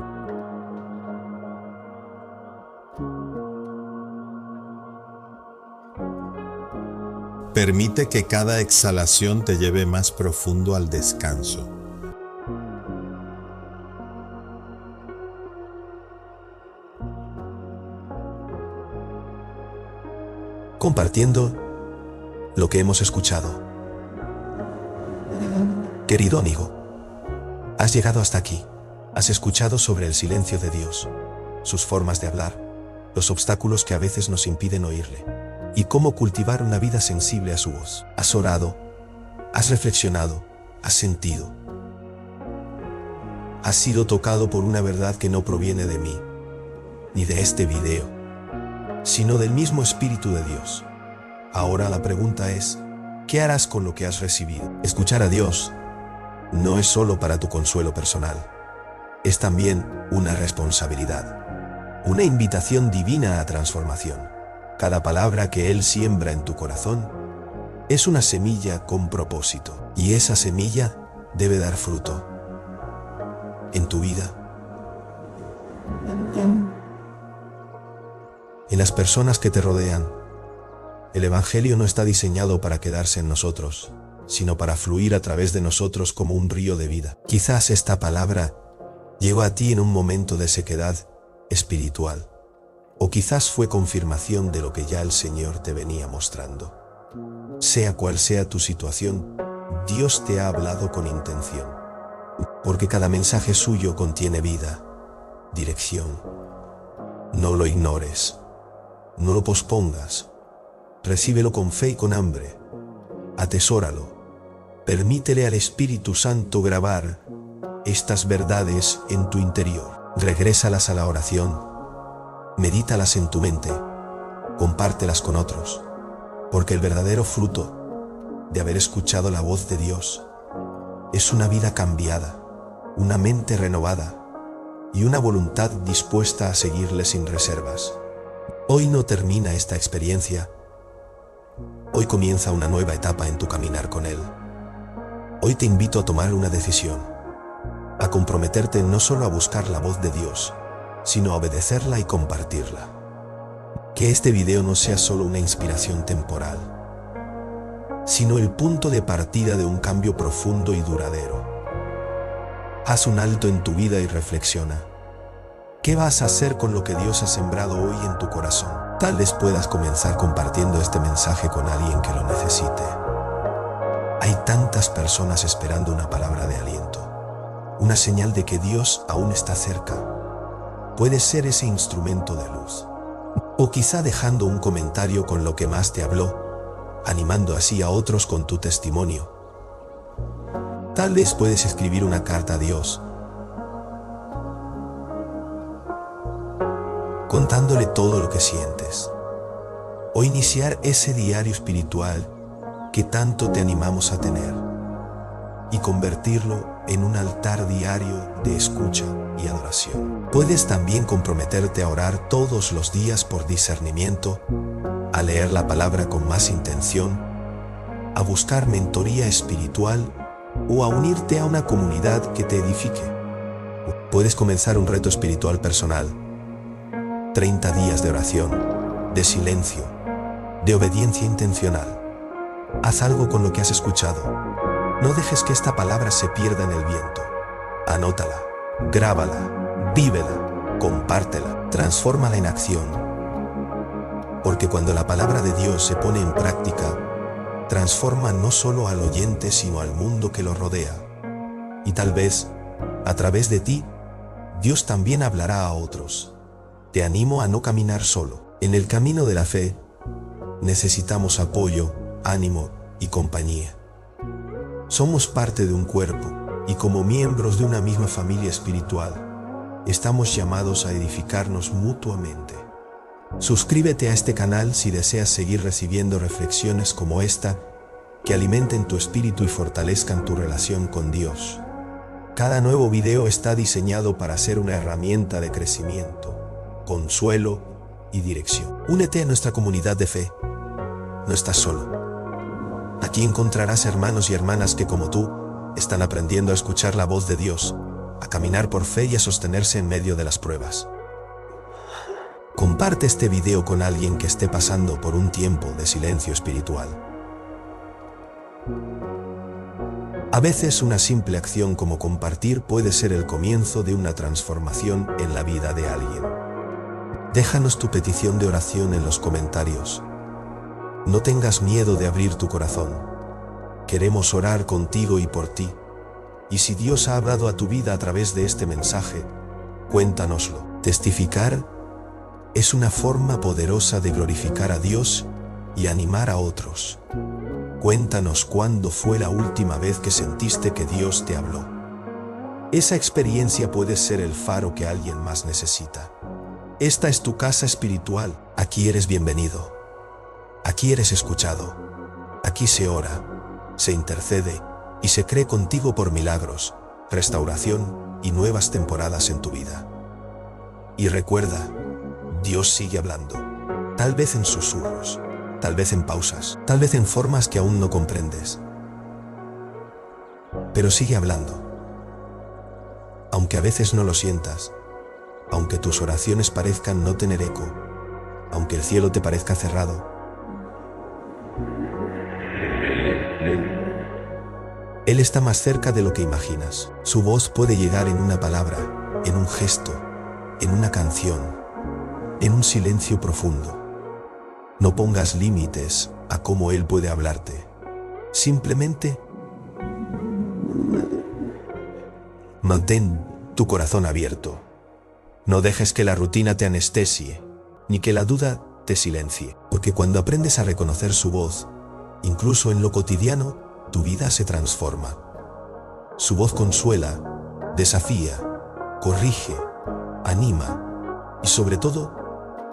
Speaker 2: Permite que cada exhalación te lleve más profundo al descanso.
Speaker 1: Compartiendo lo que hemos escuchado. Querido amigo, has llegado hasta aquí. Has escuchado sobre el silencio de Dios, sus formas de hablar, los obstáculos que a veces nos impiden oírle, y cómo cultivar una vida sensible a su voz. Has orado, has reflexionado, has sentido. Has sido tocado por una verdad que no proviene de mí, ni de este video, sino del mismo Espíritu de Dios. Ahora la pregunta es, ¿qué harás con lo que has recibido? Escuchar a Dios no es solo para tu consuelo personal, es también una responsabilidad, una invitación divina a transformación. Cada palabra que Él siembra en tu corazón es una semilla con propósito, y esa semilla debe dar fruto en tu vida, en las personas que te rodean. El Evangelio no está diseñado para quedarse en nosotros, sino para fluir a través de nosotros como un río de vida. Quizás esta palabra llegó a ti en un momento de sequedad espiritual, o quizás fue confirmación de lo que ya el Señor te venía mostrando. Sea cual sea tu situación, Dios te ha hablado con intención, porque cada mensaje suyo contiene vida, dirección. No lo ignores, no lo pospongas, recíbelo con fe y con hambre, atesóralo, permítele al Espíritu Santo grabar estas verdades en tu interior. Regrésalas a la oración, medítalas en tu mente, compártelas con otros, porque el verdadero fruto de haber escuchado la voz de Dios es una vida cambiada, una mente renovada y una voluntad dispuesta a seguirle sin reservas. Hoy no termina esta experiencia, hoy comienza una nueva etapa en tu caminar con Él. Hoy te invito a tomar una decisión, a comprometerte no solo a buscar la voz de Dios, sino a obedecerla y compartirla. Que este video no sea solo una inspiración temporal, sino el punto de partida de un cambio profundo y duradero. Haz un alto en tu vida y reflexiona. ¿Qué vas a hacer con lo que Dios ha sembrado hoy en tu corazón? Tal vez puedas comenzar compartiendo este mensaje con alguien que lo necesite. Hay tantas personas esperando una palabra de aliento, una señal de que Dios aún está cerca. Puedes ser ese instrumento de luz. O quizá dejando un comentario con lo que más te habló, animando así a otros con tu testimonio. Tal vez puedes escribir una carta a Dios, contándole todo lo que sientes. O iniciar ese diario espiritual que tanto te animamos a tener y convertirlo en un altar diario de escucha y adoración. Puedes también comprometerte a orar todos los días por discernimiento, a leer la palabra con más intención, a buscar mentoría espiritual o a unirte a una comunidad que te edifique. Puedes comenzar un reto espiritual personal, 30 días de oración, de silencio, de obediencia intencional. Haz algo con lo que has escuchado. No dejes que esta palabra se pierda en el viento. Anótala, grábala, vívela, compártela, transfórmala en acción. Porque cuando la palabra de Dios se pone en práctica, transforma no solo al oyente, sino al mundo que lo rodea. Y tal vez, a través de ti, Dios también hablará a otros. Te animo a no caminar solo. En el camino de la fe, necesitamos apoyo, ánimo y compañía. Somos parte de un cuerpo y como miembros de una misma familia espiritual, estamos llamados a edificarnos mutuamente. Suscríbete a este canal si deseas seguir recibiendo reflexiones como esta que alimenten tu espíritu y fortalezcan tu relación con Dios. Cada nuevo video está diseñado para ser una herramienta de crecimiento, consuelo y dirección. Únete a nuestra comunidad de fe. No estás solo. Aquí encontrarás hermanos y hermanas que, como tú, están aprendiendo a escuchar la voz de Dios, a caminar por fe y a sostenerse en medio de las pruebas. Comparte este video con alguien que esté pasando por un tiempo de silencio espiritual. A veces una simple acción como compartir puede ser el comienzo de una transformación en la vida de alguien. Déjanos tu petición de oración en los comentarios. No tengas miedo de abrir tu corazón. Queremos orar contigo y por ti. Y si Dios ha hablado a tu vida a través de este mensaje, cuéntanoslo. Testificar es una forma poderosa de glorificar a Dios y animar a otros. Cuéntanos cuándo fue la última vez que sentiste que Dios te habló. Esa experiencia puede ser el faro que alguien más necesita. Esta es tu casa espiritual. Aquí eres bienvenido. Aquí eres escuchado. Aquí se ora, se intercede y se cree contigo por milagros, restauración y nuevas temporadas en tu vida. Y recuerda, Dios sigue hablando, tal vez en susurros, tal vez en pausas, tal vez en formas que aún no comprendes. Pero sigue hablando. Aunque a veces no lo sientas, aunque tus oraciones parezcan no tener eco, aunque el cielo te parezca cerrado, Él está más cerca de lo que imaginas. Su voz puede llegar en una palabra, en un gesto, en una canción, en un silencio profundo. No pongas límites a cómo Él puede hablarte. Simplemente mantén tu corazón abierto. No dejes que la rutina te anestesie, ni que la duda te silencie. Porque cuando aprendes a reconocer su voz, incluso en lo cotidiano, tu vida se transforma. Su voz consuela, desafía, corrige, anima y sobre todo,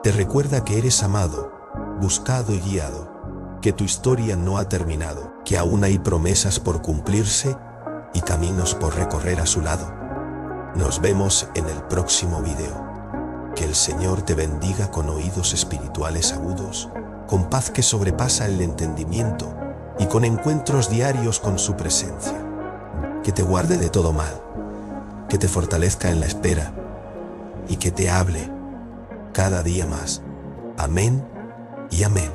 Speaker 1: te recuerda que eres amado, buscado y guiado, que tu historia no ha terminado, que aún hay promesas por cumplirse y caminos por recorrer a su lado. Nos vemos en el próximo video. Que el Señor te bendiga con oídos espirituales agudos, con paz que sobrepasa el entendimiento y con encuentros diarios con su presencia. Que te guarde de todo mal, que te fortalezca en la espera y que te hable cada día más. Amén y amén.